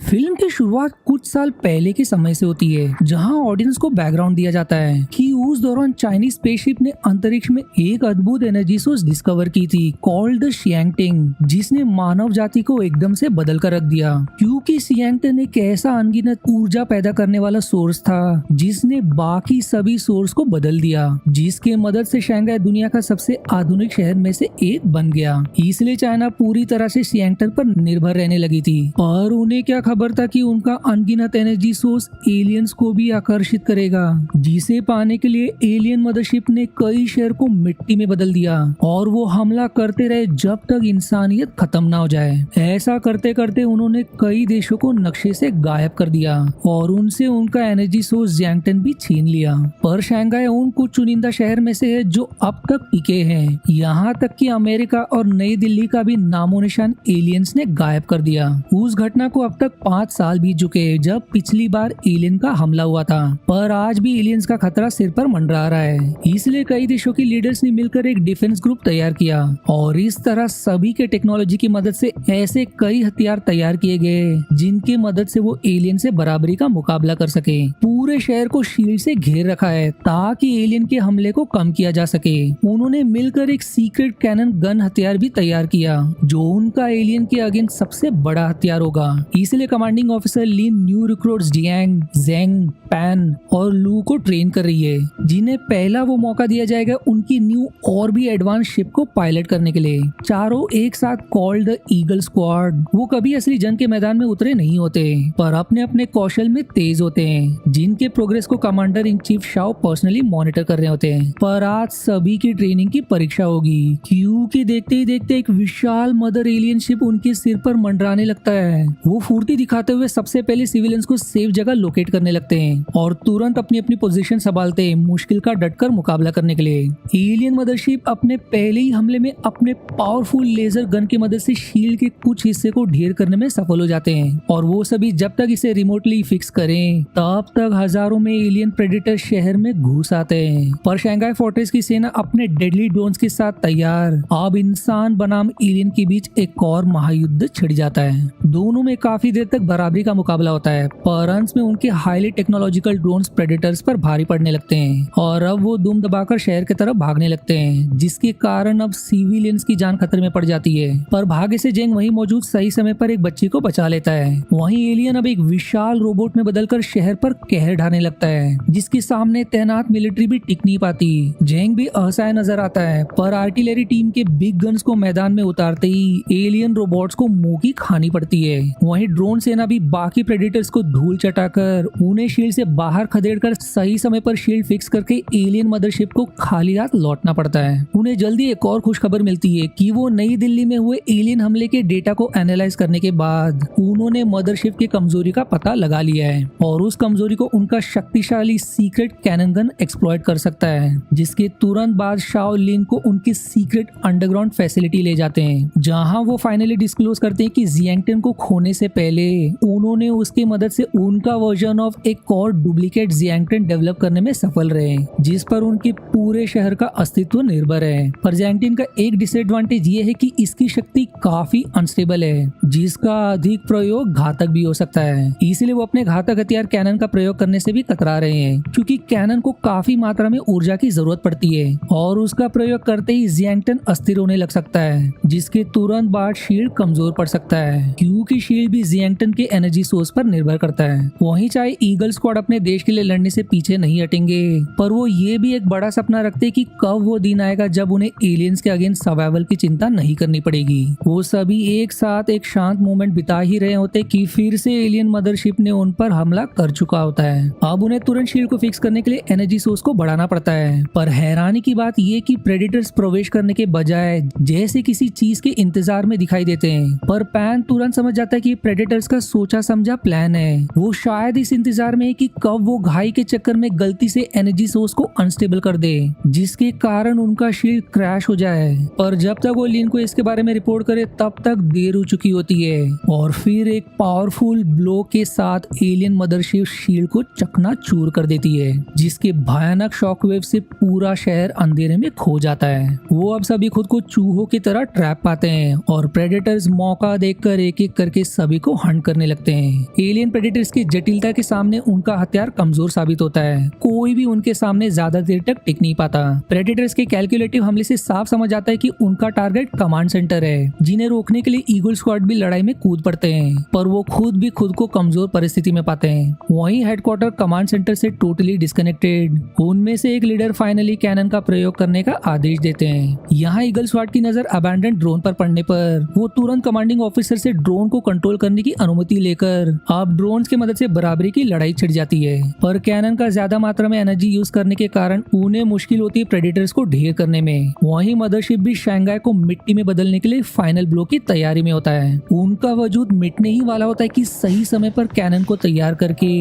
Film की शुरुआत कुछ साल पहले के समय से होती है, जहां ऑडियंस को बैकग्राउंड दिया जाता है कि उस दौरान चाइनीज स्पेसशिप ने अंतरिक्ष में एक अद्भुत एनर्जी सोर्स डिस्कवर की थी, कॉल्ड द शियांगटिंग, जिसने मानव जाति को एकदम से बदल कर रख दिया। क्योंकि शियांगटिंग एक ऐसा अनगिनत ऊर्जा पैदा करने वाला सोर्स था जिसने बाकी सभी सोर्स को बदल दिया, जिसके मदद से शंघाई दुनिया का सबसे आधुनिक शहर में से एक बन गया। इसलिए चाइना पूरी तरह से शियांगटिंग पर निर्भर रहने लगी थी। पर उन्हें क्या खबर था कि उनका अनगिनत एनर्जी सोर्स एलियंस को भी आकर्षित करेगा, जिसे पाने के लिए एलियन मदरशिप ने कई शहर को मिट्टी में बदल दिया और वो हमला करते रहे जब तक इंसानियत खत्म ना हो जाए। ऐसा करते करते उन्होंने कई देशों को नक्शे से गायब कर दिया और उनसे उनका एनर्जी सोर्स जैंगटन भी छीन लिया। पर शंघाई उन कुछ चुनिंदा शहर में से है जो अब तक टिके हैं। यहाँ तक कि अमेरिका और नई दिल्ली का भी नामो निशान एलियंस ने गायब कर दिया। उस घटना को अब तक 5 साल बीत चुके जब पिछली बार एलियन का हमला हुआ था, पर आज भी एलियंस का खतरा सिर पर मंडरा रहा है। इसलिए कई देशों के लीडर्स ने मिलकर एक डिफेंस ग्रुप तैयार किया और इस तरह सभी के टेक्नोलॉजी की मदद से ऐसे कई हथियार तैयार किए गए जिनके मदद से वो एलियन से बराबरी का मुकाबला कर सके। पूरे शहर को शील्ड से घेर रखा है ताकि एलियन के हमले को कम किया जा सके। उन्होंने मिलकर एक सीक्रेट कैनन गन हथियार भी तैयार किया जो उनका एलियन के अगेंस्ट सबसे बड़ा हथियार होगा। इसलिए कमांडिंग ऑफिसर लिन न्यू रिक्रूट्स जियांग, जेंग, पैन और लू को ट्रेन कर रही है, जिन्हें पहला वो मौका दिया जाएगा उनकी न्यू और भी एडवांस शिप को पायलट करने के लिए। चारों एक साथ कॉल्ड द ईगल स्क्वाड। वो कभी असली जंग के मैदान में उतरे नहीं होते, पर अपने अपने कौशल में तेज होते हैं, जिनके प्रोग्रेस को commander in chief Shao personally monitor कर रहे होते हैं। पर आज सभी की ट्रेनिंग की परीक्षा होगी, क्योंकि देखते ही देखते एक विशाल मदर एलियन शिप उनके सिर पर मंडराने लगता है। वो फुर्ती दिखाते हुए सबसे पहले सिविलियंस को सेफ जगह लोकेट करने लगते हैं और तुरंत अपनी अपनी पोजीशन संभालते हैं मुश्किल का डटकर मुकाबला करने के लिए। एलियन मदरशिप अपने पहले ही हमले में अपने पावरफुल लेजर गन की मदद से शील्ड के कुछ हिस्से को ढेर करने में सफल हो जाते हैं और वो सभी जब तक इसे रिमोटली फिक्स करें तब तक हजारों में एलियन प्रेडेटर शहर में घुस आते हैं। पर शंघाई फोर्ट्रेस की सेना अपने डेडली ड्रोन्स के साथ तैयार। अब इंसान बनाम एलियन के बीच एक और महायुद्ध छिड़ जाता है। दोनों में काफी देर तक बराबरी का मुकाबला होता है, पर अंत में उनके हाईली टेक्नोलॉजिकल ड्रोन्स प्रेडेटर्स पर भारी पड़ने लगते हैं और अब वो दुम दबाकर शहर की तरफ भागने लगते हैं, जिसके कारण अब सिविलियंस की जान खतरे में पड़ जाती है। पर भाग्य से जेंग वहीं मौजूद सही समय पर एक बच्ची को बचा लेता है। वहीं एलियन अब एक विशाल रोबोट में बदलकर शहर पर कहर ढाने लगता है, जिसके सामने तैनात मिलिट्री भी टिक नहीं पाती। जेंग भी असहाय नजर आता है, पर आर्टिलरी टीम के बिग गन्स को मैदान में उतारते ही एलियन रोबोट्स को मुंह की खानी पड़ती है। वहीं ड्रोन सेना भी बाकी प्रेडेटर्स को धूल चटाकर उन्हें शील्ड से बाहर खदेड़कर सही समय पर शील्ड फिक्स करके एलियन मदरशिप को खाली हाथ लौटना पड़ता है। उन्हें जल्दी एक और खुशखबर मिलती है कि वो नई दिल्ली में हुए एलियन हमले के डेटा को एनालाइज करने के बाद उन्होंने मदरशिप की कमजोरी का पता लगा लिया है और उस कमजोरी को उनका शक्तिशाली सीक्रेट कैनन गन एक्सप्लॉइट कर सकता है, जिसके तुरंत बाद शाओ लिन को उनकी सीक्रेट अंडरग्राउंड फैसिलिटी ले जाते हैं, जहां वो फाइनली डिस्क्लोज करते हैं कि जियांगटिन को खोने से पहले उन्होंने उसकी मदद से उनका वर्जन ऑफ एक और डुप्लीकेट जियांगटिन डेवलप करने में सफल रहे, जिस पर उनके पूरे शहर का अस्तित्व निर्भर है। पर जियांगटिन का एक डिसएडवांटेज ये है कि इसकी शक्ति काफी अनस्टेबल है, जिसका अधिक प्रयोग घातक भी हो सकता है। इसलिए वो अपने घातक हथियार कैनन का प्रयोग करने से भी कतरा रहे हैं, क्योंकि कैनन को काफी मात्रा में ऊर्जा की जरूरत पड़ती है और उसका प्रयोग करते ही जियांगटिन अस्थिर होने लग सकता है, जिसके तुरंत बाद शील्ड कमजोर पड़ सकता है, क्योंकि शील्ड भी जियांगटिन के एनर्जी सोर्स पर निर्भर करता है। वहीं चाहे ईगल स्क्वाड अपने देश के लिए लड़ने से पीछे नहीं हटेंगे, पर वो ये भी एक बड़ा सपना रखते कि कब वो दिन आएगा जब उन्हें एलियंस के अगेंस्ट सर्वाइवल की चिंता नहीं करनी पड़ेगी। वो सभी एक साथ एक शांत मोमेंट बिता ही रहे होते कि फिर से एलियन मदरशिप ने उन पर हमला कर चुका होता है। अब उन्हें तुरंत शील्ड को फिक्स करने के लिए एनर्जी सोर्स को बढ़ाना पड़ता है। पर हैरानी की बात ये कि प्रेडेटर्स प्रवेश करने के बजाय जैसे किसी चीज के इंतजार में दिखाई देते हैं। पर पैन तुरंत समझ समझ जाता है कि प्रेडेटर्स का सोचा समझा प्लान है। वो शायद इस इंतजार में है कि कब वो घाई के चक्कर में गलती से एनर्जी सोर्स को अनस्टेबल कर दे, जिसके कारण उनका शील्ड क्रैश हो जाए। पर जब तक वो लिन को इसके बारे में रिपोर्ट करे तब तक देर हो चुकी होती है और फिर एक पावरफुल ब्लो के साथ एलियन मदरशिप शील्ड को चकनाचूर कर देती है, जिसके भयानक शॉकवेव से पूरा शहर अंधेरे में खो जाता है। वो अब सभी खुद को चूहों की तरह ट्रैप पाते हैं और प्रेडेटर्स मौका देखकर एक एक करके सभी को हंट करने लगते हैं। एलियन प्रेडेटर्स की जटिलता के सामने उनका हथियार कमजोर साबित होता है। कोई भी उनके सामने ज्यादा देर तक टिक नहीं पाता। प्रेडेटर्स के कैलकुलेटिव हमले से साफ समझ आता है कि उनका टारगेट कमांड सेंटर है, जिन्हें रोकने के लिए ईगल स्क्वाड भी लड़ाई में कूद पड़ते हैं, पर वो खुद भी खुद को कमजोर परिस्थिति में पाते हैं। वहीं हेडक्वार्टर कमांड सेंटर से टोटली डिस्कनेक्टेड। उनमें से एक लीडर फाइनली कैनन का प्रयोग करने का आदेश देते हैं। यहाँ ईगल स्क्वाड की नजर अबैंडन ड्रोन पर पड़ने पर वो तुरंत कमांडिंग ऑफिसर से ड्रोन को कंट्रोल करने की अनुमति लेकर अब ड्रोन्स की मदद से बराबरी की लड़ाई छिड़ जाती है। पर कैनन का ज्यादा मात्रा में एनर्जी यूज करने के कारण उन्हें मुश्किल होती है प्रेडेटर्स को ढेर करने में। वहीं मदरशिप भी शंघाई को मिट्टी में बदलने के लिए फाइनल ब्लो की तैयारी में होता है। उनका वजूद मिटने ही वाला होता है कि सही समय पर कैनन को तैयार करके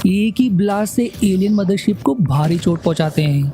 एक ही ब्लास्ट से एलियन मदरशिप को भारी चोट पहुंचाते हैं,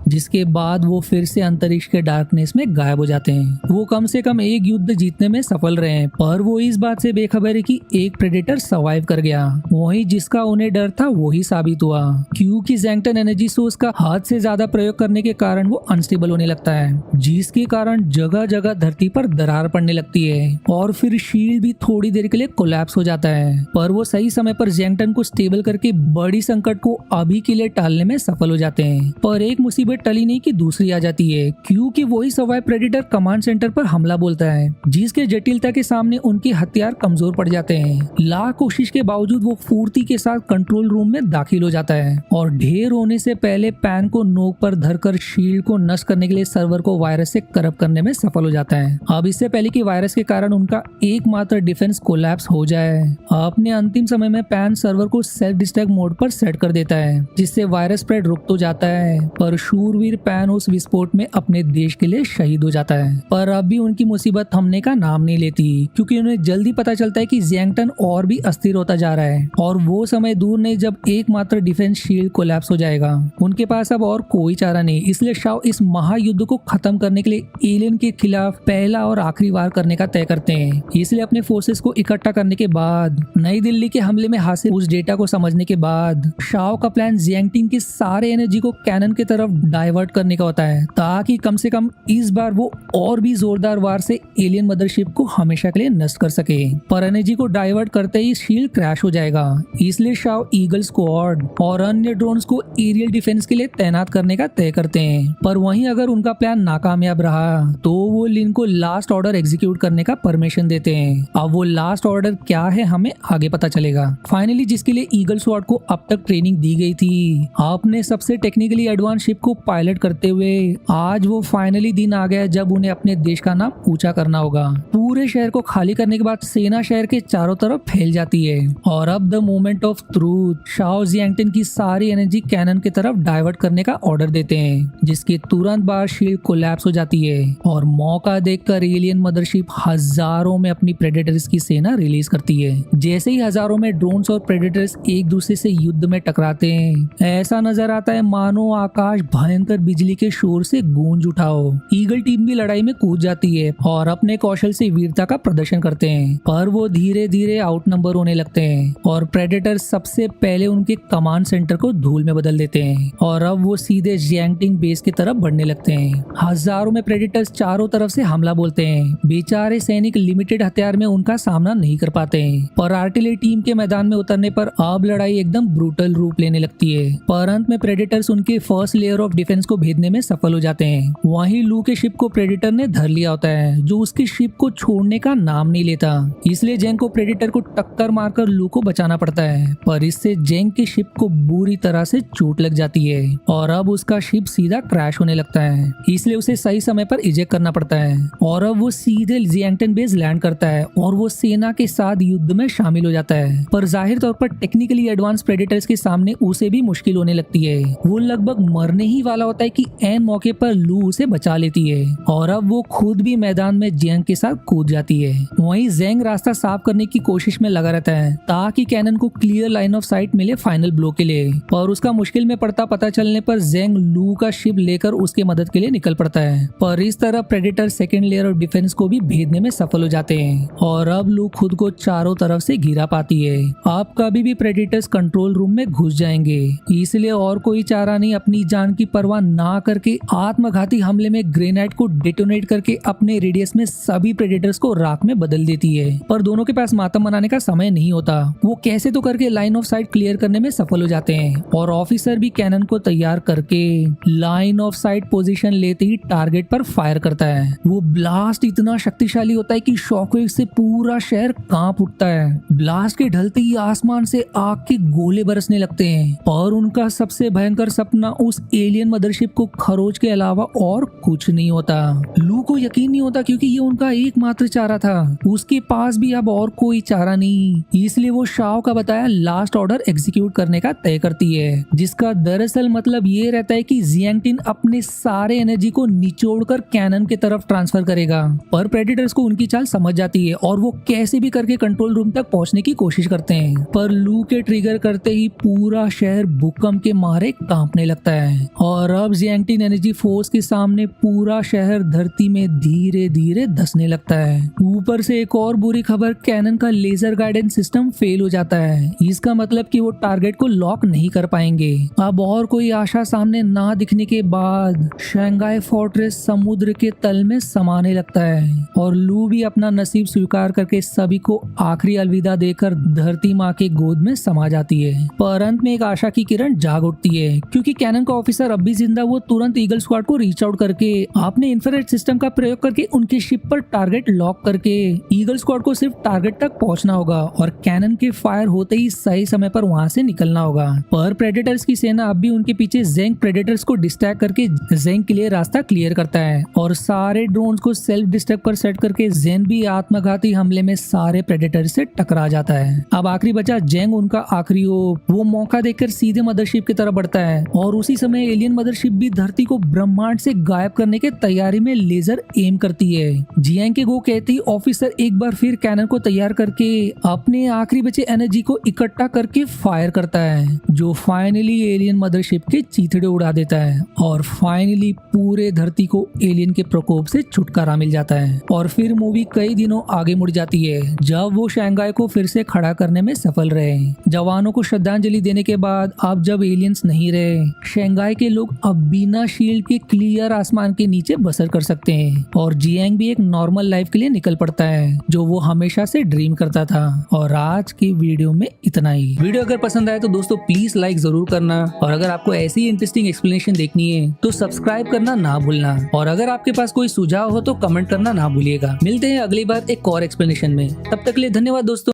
जिसके बाद वो फिर से अंतरिक्ष के डार्कनेस में गायब हो जाते हैं। वो कम से कम एक युद्ध जीतने में सफल रहे हैं, पर वो इस बात से बेखबर है कि एक प्रेडेटर सर्वाइव कर गया। वही जिसका उन्हें डर था वही साबित हुआ, क्योंकि जैंगटन एनर्जी सोर्स का हद से ज्यादा प्रयोग करने के कारण वो अनस्टेबल होने लगता है, जिसके कारण जगह जगह धरती पर दरार पड़ने लगती है और फिर शील्ड भी थोड़ी देर के लिए कोलैप्स हो जाता है। पर वो सही समय पर जैंगटन को स्टेबल करके बड़ी संकट को अभी के लिए टालने में सफल हो जाते हैं। पर एक मुसीबत टली नहीं कि दूसरी आ जाती है, क्योंकि वही सर्वाइव प्रेडेटर कमांड सेंटर पर हमला बोलता है, जिसके जटिलता के सामने उनके हथियार कमजोर पड़ जाते हैं। लाख कोशिश के बावजूद वो फुर्ती के साथ कंट्रोल रूम में दाखिल हो जाता है और ढेर होने से पहले पैन को नोक पर धरकर शील्ड को नष्ट करने के लिए सर्वर को वायरस से करप्ट करने में सफल हो जाता है। अब इससे पहले कि वायरस के कारण उनका एकमात्र डिफेंस कोलैप्स हो जाए, अपने अंतिम समय में पैन सर्वर को सेल्फ डिस्ट्रैक्ट मोड पर सेट कर देता है, जिससे वायरस स्प्रेड रुक तो जाता है, पर शूरवीर पैन उस विस्फोट में अपने देश के लिए शहीद हो जाता है। पर अब भी उनकी मुसीबत थमने का नाम नहीं लेती, क्योंकि उन्हें जल्दी पता चलता है कि जैंगटन और भी अस्थिर होता जा रहा है और वो समय दूर नहीं जब एकमात्र डिफेंस शील्ड कोलैप्स हो जाएगा। उनके पास अब और कोई चारा नहीं, इसलिए शाओ इस महायुद्ध को खत्म करने के लिए एलियन के खिलाफ पहला और आखिरी वार करने का तय करते हैं। इसलिए अपने फोर्सेस को इकट्ठा करने के बाद नई दिल्ली के हमले में हासिल उस डेटा को समझने के बाद शाओ का प्लान जैंगटिंग की सारे एनर्जी को कैनन की तरफ डाइवर्ट करने का होता है, ताकि कम से कम इस बार वो और भी जोरदार वार से एलियन मदरशिप को हमेशा के लिए नष्ट कर सके। पर एनर्जी को डाइवर्ट करते ही शील्ड क्रैश हो जाएगा, इसलिए शाओ ईगल स्क्वाड और अन्य ड्रोन्स को एरियल डिफेंस के लिए तैनात करने का तय करते हैं। पर वहीं अगर उनका प्लान नाकामयाब रहा तो वो लिन को लास्ट ऑर्डर एग्जीक्यूट करने का परमिशन देते हैं। अब वो लास्ट ऑर्डर क्या है हमें आगे पता चलेगा। फाइनली जिसके लिए ईगल स्क्वाड को अब तक ट्रेनिंग दी गई थी, आपने सबसे टेक्निकली एडवांस शिप को पायलट करते हुए आज वो फाइनली दिन आ गया जब उन्हें अपने देश का नाम ऊंचा करना होगा। पूरे शहर को खाली करने के बाद सेना शहर के चारों तरफ फैल जाती है और अब the moment of truth Shao Jiangtan की सारी एनर्जी कैनन की तरफ डाइवर्ट करने का ऑर्डर देते हैं, जिसके तुरंत बाद शील्ड कोलैप्स हो जाती है और मौका देखकर एलियन मदरशिप हजारों में अपनी प्रेडेटर्स की सेना रिलीज करती है। जैसे ही हजारों में ड्रोन्स और प्रेडेटर्स एक दूसरे से युद्ध में टकराते हैं, ऐसा नजर आता है मानो आकाश भयंकर बिजली के शोर से गूंज उठा हो। ईगल टीम भी लड़ाई में कूद जाती है और अपने कौशल से वीरता का प्रदर्शन करते हैं, पर वो धीरे धीरे आउट नंबर होने लगते हैं और प्रेडेटर सबसे पहले उनके कमांड सेंटर को धूल में बदल देते हैं और अब वो सीधे जियांगटिंग बेस की तरफ बढ़ने लगते हैं। हजारों में प्रेडेटर्स चारों तरफ से हमला बोलते हैं। बेचारे सैनिक लिमिटेड हथियार में उनका सामना नहीं कर पाते हैं, पर आर्टिलरी टीम के मैदान में उतरने पर अब लड़ाई एकदम ब्रूटल रूप लेने लगती है। पर अंत में प्रेडेटर्स उनके फर्स्ट लेयर ऑफ डिफेंस को भेदने में सफल हो जाते हैं। वहीं लू के शिप को प्रेडेटर ने धर लिया होता है, जो उसकी शिप को छोड़ने का नाम नहीं लेता। इसलिए जेंग को प्रेडेटर को टक्कर मारकर लू को बचाना पड़ता है, पर इससे जेंग की शिप को बुरी तरह से चोट लग जाती है और अब उसका शिप सीधा क्रैश होने लगता है। इसलिए उसे सही समय पर इजेक्ट करना पड़ता है और अब वो सीधे जियांगटन बेस लैंड करता है और वो सेना के साथ युद्ध में शामिल हो जाता है। पर जाहिर तौर पर टेक्निकली एडवांस प्रेडेटर्स के सामने उसे भी मुश्किल होने लगती है। वो लगभग मरने ही वाला होता है कि ऐन मौके पर लू उसे बचा लेती है और अब वो खुद भी मैदान में जेंग के साथ कूद जाती है। वहीं जेंग रास्ता साफ करने की कोशिश में लगा रहता है ताकि कैनन को क्लियर लाइन ऑफ साइट मिले फाइनल ब्लो के लिए, पर उसका मुश्किल में पड़ता पता चलने पर जेंग लू का शिप लेकर उसके मदद के लिए निकल पड़ता है। पर इस तरह predator second layer of defence को भी भेदने में सफल हो जाते हैं और अब लू खुद को चारों तरफ से घिरा पाती है। अब कभी भी प्रेडेटर्स कंट्रोल रूम में घुस जाएंगे, इसलिए और कोई चारा नहीं, अपनी जान की परवाह ना करके आत्मघाती हमले में ग्रेनाइट को डेटोनेट करके अपने रेडियस में सभी प्रेडेटर्स को राख में बदल देती है। पर दोनों के पास मातम मनाने का समय नहीं होता। वो कैसे तो करके लाइन ऑफ साइट क्लियर करने में सफल हो जाते हैं और ऑफिसर भी कैनन को तैयार करके लाइन ऑफ साइट पोजीशन लेते ही टारगेट पर फायर करता है। वो ब्लास्ट इतना शक्तिशाली होता है कि शॉकवेव से पूरा शहर कांप उठता है। ब्लास्ट के ढलते ही आसमान से आग के गोले बरसने लगते हैं और उनका सबसे भयंकर सपना उस एलियन मदरशिप को खरोच के अलावा और कुछ नहीं होता। लू को यकीन नहीं होता क्योंकि ये उनका एकमात्र चारा था। उसके पास भी अब और कोई चारा नहीं, इसलिए वो शाओ का बताया लास्ट ऑर्डर एग्जीक्यूट करने का तय करती है, जिसका दरअसल मतलब ये रहता है कि जियांगटिन अपने सारे एनर्जी को निचोड़कर कैनन के तरफ ट्रांसफर करेगा। पर प्रेडेटर्स को उनकी चाल समझ जाती है और वो कैसे भी करके कंट्रोल रूम तक पहुंचने की कोशिश करते हैं। पर लू के ट्रिगर करते ही पूरा शहर भूकंप के मारे कांपने लगता है और अब जियांगटिन एनर्जी फोर्स के सामने पूरा शहर धरती में धीरे धीरे धंसने लगता है। ऊपर से एक और बुरी खबर, कैनन का लेजर गाइडेंस सिस्टम फेल हो जाता है। इसका मतलब कि वो टारगेट को लॉक नहीं कर पाएंगे। अब और कोई आशा सामने ना दिखने के बाद शंघाई फोर्ट्रेस समुद्र के तल में समाने लगता है और लू भी अपना नसीब स्वीकार करके सभी को आखिरी अलविदा देकर धरती माँ के गोद में समा जाती है। पर अंत में एक आशा की किरण जाग उठती है क्योंकि कैनन का ऑफिसर अब भी जिंदा। वो तुरंत ईगल स्क्वाड को रीच आउट करके अपने इंफ्रारेड सिस्टम का प्रयोग करके उनकी शिप पर टारगेट लॉक करके ईगल स्क्वाड को सिर्फ टारगेट तक पहुंचना होगा और कैनन के फायर होते ही सही समय पर वहां से निकलना होगा। पर प्रेडेटर्स की सेना अब भी उनके पीछे जेंग प्रेडेटर्स को डिस्ट्रैक्ट करके जेंग के लिए रास्ता क्लियर करता है और सारे ड्रोन्स को सेल्फ डिस्ट्रक्ट पर सेट करके जेन भी आत्मघाती हमले में सारे प्रेडेटर्स से टकरा जाता है। अब आखिरी बचा जेंग, उनका आखिरी होप। वो मौका देखकर सीधे मदरशिप की तरफ बढ़ता है और उसी समय एलियन मदरशिप भी धरती को ब्रह्मांड से गायब करने के तैयारी में लेजर एम करती है। जियांग के गो कहते ही ऑफिसर एक बार फिर कैनन को तैयार करके अपने आखिरी बचे एनर्जी को इकट्ठा करके फायर करता है, जो फाइनली एलियन मदरशिप के चीथड़े उड़ा देता है और फाइनली पूरे धरती को एलियन के प्रकोप से छुटकारा मिल जाता है। और फिर मूवी कई दिनों आगे मुड़ जाती है जब वो शंघाई को फिर से खड़ा करने में सफल रहे। जवानों को श्रद्धांजलि देने के बाद अब जब एलियंस नहीं रहे, शंघाई के लोग अब बिना शील्ड के क्लियर आसमान के नीचे बसर कर सकते हैं और जियांग भी एक नॉर्मल लाइफ के लिए निकल पड़ता है जो वो हमेशा से ड्रीम करता था। और आज की वीडियो में इतना ही। वीडियो अगर पसंद आए तो दोस्तों प्लीज लाइक जरूर करना और अगर आपको ऐसी ही इंटरेस्टिंग एक्सप्लेनेशन देखनी है तो सब्सक्राइब करना ना भूलना और अगर आपके पास कोई सुझाव हो तो कमेंट करना ना भूलिएगा। मिलते हैं अगली बार एक और एक्सप्लेनेशन में, तब तक के लिए धन्यवाद दोस्तों।